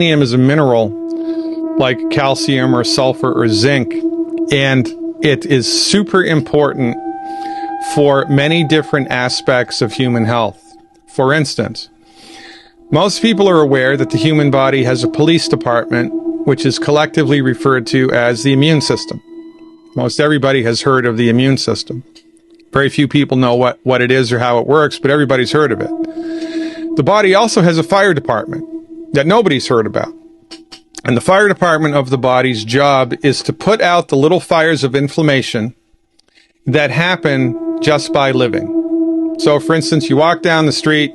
Selenium is a mineral like calcium or sulfur or zinc, and it is super important for many different aspects of human health. For instance, most people are aware that the human body has a police department, which is collectively referred to as the immune system. Most everybody has heard of the immune system. Very few people know what it is or how it works, but everybody's heard of it. The body also has a fire department that nobody's heard about. And the fire department of the body's job is to put out the little fires of inflammation that happen just by living. So, for instance, you walk down the street,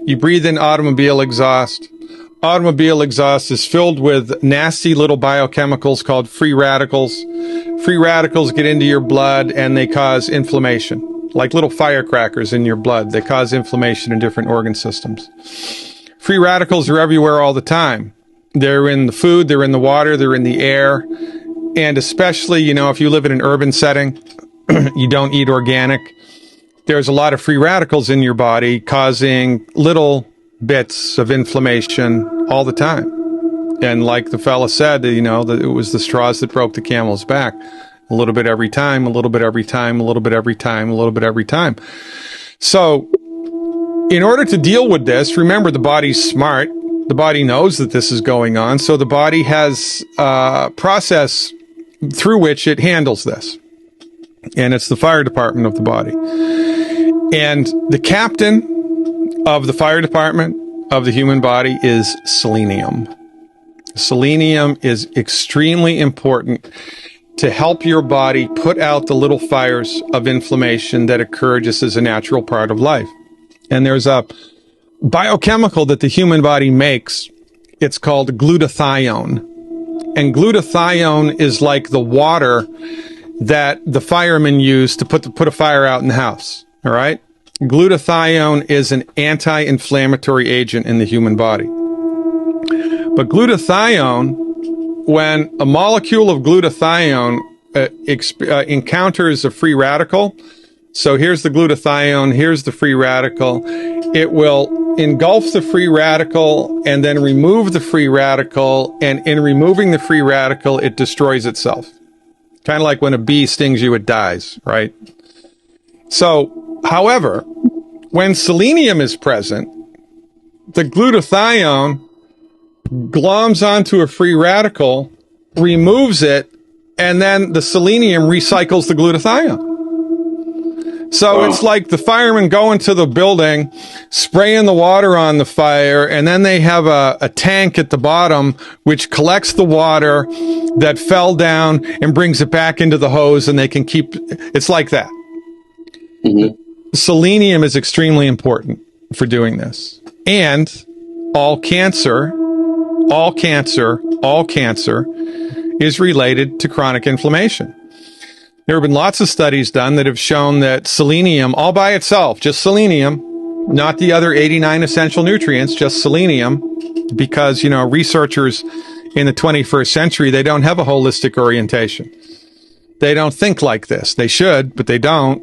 you breathe in automobile exhaust. Automobile exhaust is filled with nasty little biochemicals called free radicals. Free radicals get into your blood and they cause inflammation, like little firecrackers in your blood. They cause inflammation in different organ systems. Free radicals are everywhere all the time. They're in the food, they're in the water, they're in the air. And especially, if you live in an urban setting, you don't eat organic, there's a lot of free radicals in your body causing little bits of inflammation all the time. And like the fella said, that it was the straws that broke the camel's back. A little bit every time, a little bit every time, a little bit every time, a little bit every time. So in order to deal with this, remember, the body's smart. The body knows that this is going on. So the body has a process through which it handles this. And it's the fire department of the body. And the captain of the fire department of the human body is selenium. Selenium is extremely important to help your body put out the little fires of inflammation that occur just as a natural part of life. And there's a biochemical that the human body makes. It's called glutathione. And glutathione is like the water that the firemen use to put a fire out in the house. All right? Glutathione is an anti-inflammatory agent in the human body. But glutathione, when a molecule of glutathione encounters a free radical, so here's the glutathione, here's the free radical, it will engulf the free radical and then remove the free radical, and in removing the free radical, it destroys itself. Kind of like when a bee stings you, it dies, right? So, however, when selenium is present, the glutathione gloms onto a free radical, removes it, and then the selenium recycles the glutathione. So it's like the firemen go into the building, spraying the water on the fire, and then they have a tank at the bottom which collects the water that fell down and brings it back into the hose, and they can keep, it's like that. Mm-hmm. Selenium is extremely important for doing this. And all cancer is related to chronic inflammation. There have been lots of studies done that have shown that selenium, all by itself, just selenium, not the other 89 essential nutrients, just selenium, because, researchers in the 21st century, they don't have a holistic orientation. They don't think like this. They should, but they don't.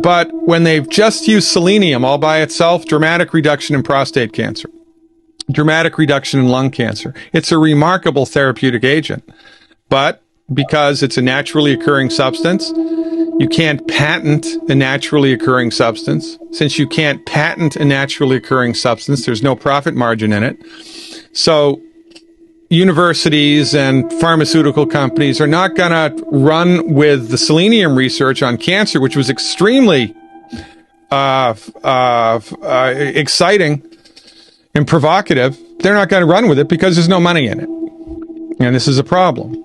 But when they've just used selenium all by itself, dramatic reduction in prostate cancer, dramatic reduction in lung cancer. It's a remarkable therapeutic agent. But because it's a naturally occurring substance, you can't patent a naturally occurring substance. Since you can't patent a naturally occurring substance, there's no profit margin in it. So universities and pharmaceutical companies are not going to run with the selenium research on cancer, which was extremely exciting and provocative. They're not going to run with it because there's no money in it. And this is a problem.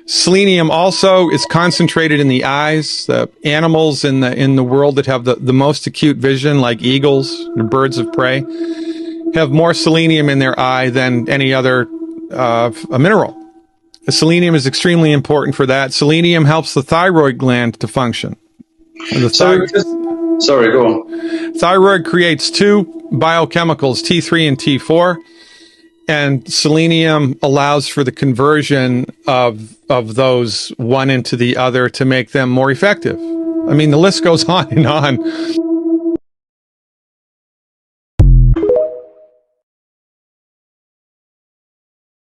Selenium also is concentrated in the eyes. The animals in the world that have the most acute vision, like eagles and birds of prey, have more selenium in their eye than any other a mineral. The selenium is extremely important for that. Selenium helps the thyroid gland to function. Sorry, go on. Thyroid creates two biochemicals, T3 and T4, and selenium allows for the conversion of those one into the other to make them more effective. I mean, the list goes on and on.